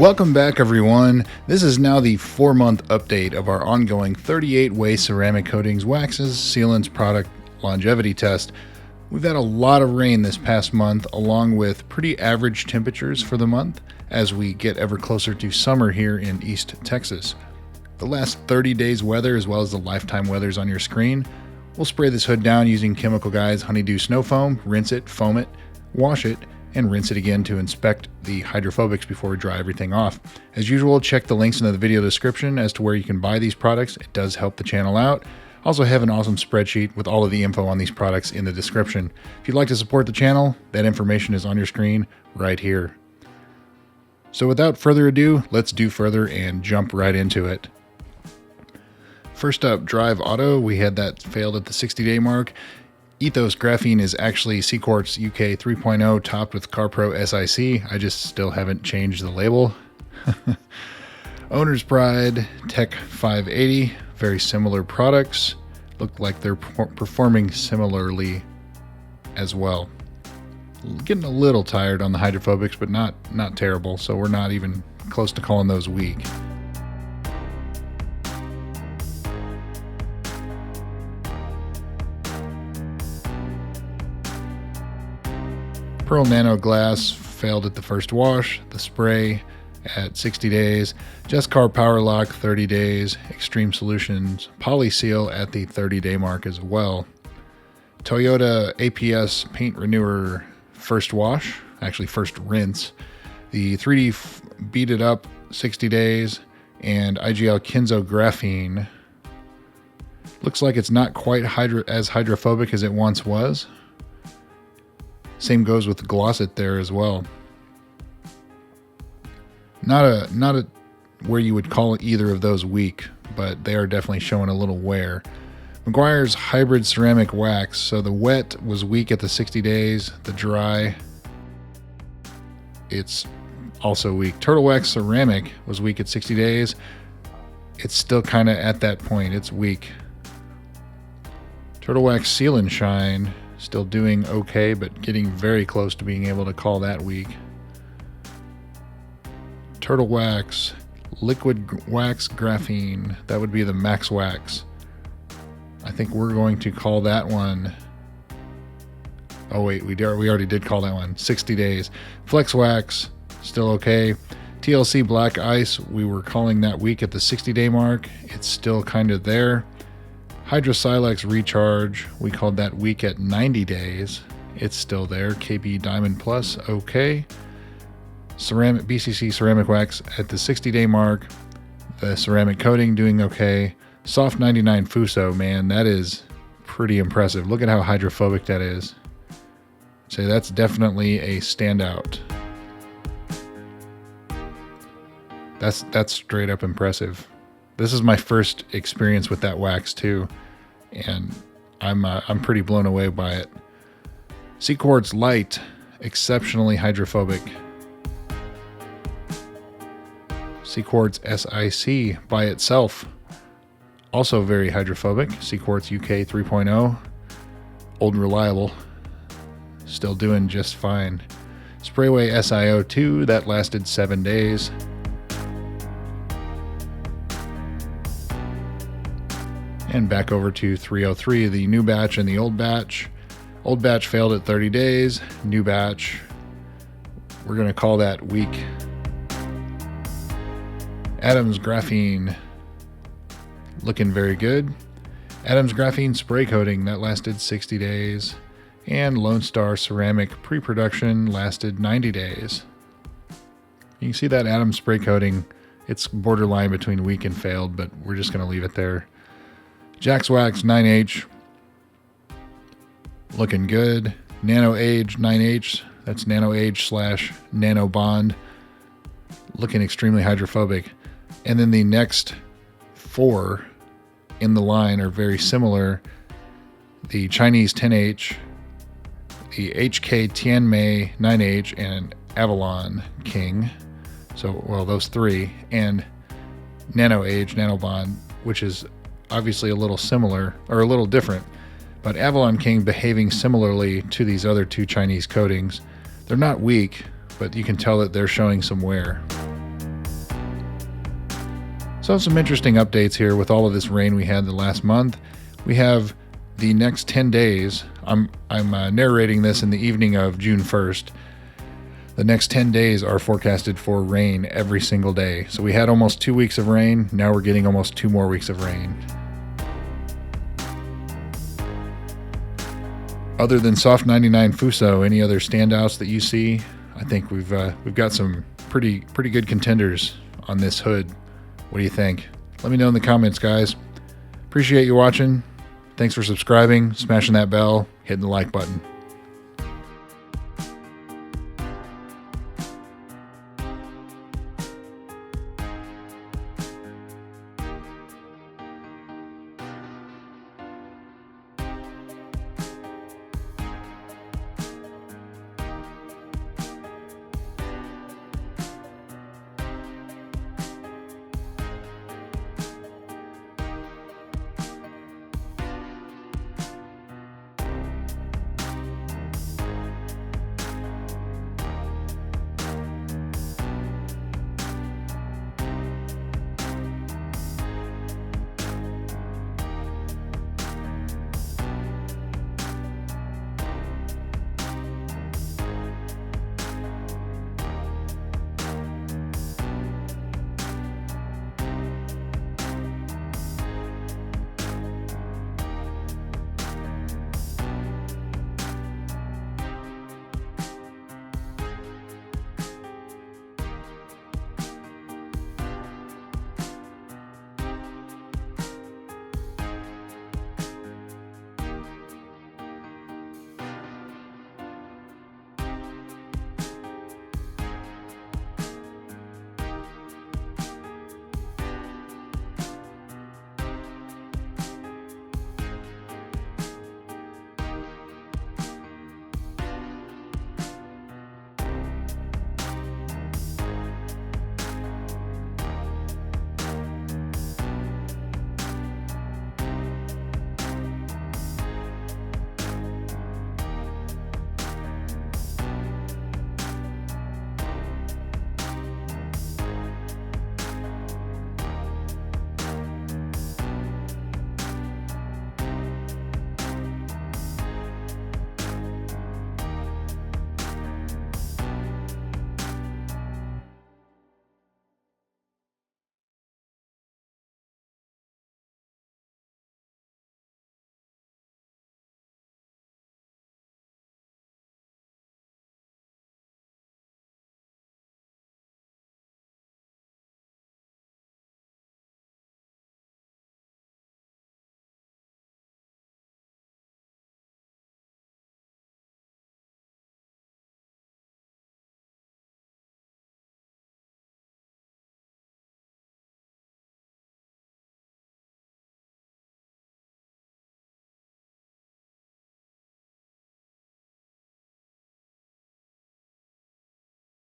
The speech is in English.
Welcome back, everyone. This is now the 4-month update of our ongoing 38-way ceramic coatings, waxes, sealants product longevity test. We've had a lot of rain this past month, along with pretty average temperatures for the month as we get ever closer to summer here in East Texas. The last 30 days weather, as well as the lifetime weathers on your screen. We'll spray this hood down using Chemical Guy's Honeydew Snow Foam, rinse it, foam it, wash it, and rinse it again to inspect the hydrophobics before we dry everything off. As usual, check the links in the video description as to where you can buy these products. It does help the channel out. Also have an awesome spreadsheet with all of the info on these products in the description. If you'd like to support the channel, that information is on your screen right here. So without further ado, let's do further and jump right into it. First up, Drive Auto. We had that failed at the 60-day mark. ETHOS Graphene is actually CQUARTZ UK 3.0 topped with CARPRO SIC. I just still haven't changed the label. Owner's Pride Tech 580. Very similar products. Look like they're performing similarly as well. Getting a little tired on the hydrophobics, but not terrible, so we're not even close to calling those weak. Pearl Nano Glass failed at the first wash. The spray at 60 days. JustCar Power Lock 30 days. Extreme Solutions Polyseal at the 30-day mark as well. Toyota APS Paint Renewer first wash, actually first rinse. The 3D Beat It Up 60 days. And IGL Kenzo Graphene. Looks like it's not quite as hydrophobic as it once was. Same goes with the Glossit there as well. Not a where you would call either of those weak, but they are definitely showing a little wear. McGuire's Hybrid Ceramic Wax. So the wet was weak at the 60 days. The dry, it's also weak. Turtle Wax Ceramic was weak at 60 days. It's still kind of at that point. It's weak. Turtle Wax Seal and Shine. Still doing okay, but getting very close to being able to call that weak. Turtle Wax, Liquid Wax Graphene. That would be the Max Wax. I think we're going to call that one. Oh wait, we already did call that one. 60 days. Flex Wax, still okay. TLC Black Ice, we were calling that weak at the 60-day mark. It's still kind of there. Hydrosilex Recharge, we called that weak at 90 days. It's still there. KB Diamond Plus, okay. Ceramic BCC Ceramic Wax at the 60-day mark. The ceramic coating doing okay. Soft 99 Fuso, man, that is pretty impressive. Look at how hydrophobic that is. So that's definitely a standout. That's straight up impressive. This is my first experience with that wax too, and I'm pretty blown away by it. CQUARTZ Light, exceptionally hydrophobic. CQUARTZ SIC by itself, also very hydrophobic. CQUARTZ UK 3.0, old and reliable, still doing just fine. Sprayway SiO2, that lasted 7 days. And back over to 303, the new batch and the old batch. Old batch failed at 30 days. New batch, we're going to call that weak. Addendum's Graphene, looking very good. Addendum's Graphene spray coating, that lasted 60 days. And Lone Star Ceramic pre-production lasted 90 days. You can see that Addendum spray coating, it's borderline between weak and failed, but we're just going to leave it there. Jax Wax 9H, looking good. Nano Age 9H, that's Nano Age / Nano Bond, looking extremely hydrophobic. And then the next 4 in the line are very similar. The Chinese 10H, the HK Tianmei 9H, and Avalon King. So, well, those 3. And Nano Age, Nano Bond, which is obviously a little similar, or a little different, but Avalon King behaving similarly to these other 2 Chinese coatings. They're not weak, but you can tell that they're showing some wear. So some interesting updates here with all of this rain we had the last month. We have the next 10 days. I'm narrating this in the evening of June 1st. The next 10 days are forecasted for rain every single day. So we had almost 2 weeks of rain. Now we're getting almost 2 more weeks of rain. Other than soft 99 Fuso, any other standouts that you see? I think we've got some pretty good contenders on this hood. What do you think? Let me know in the comments, guys. Appreciate you watching. Thanks for subscribing, smashing that bell, hitting the like button.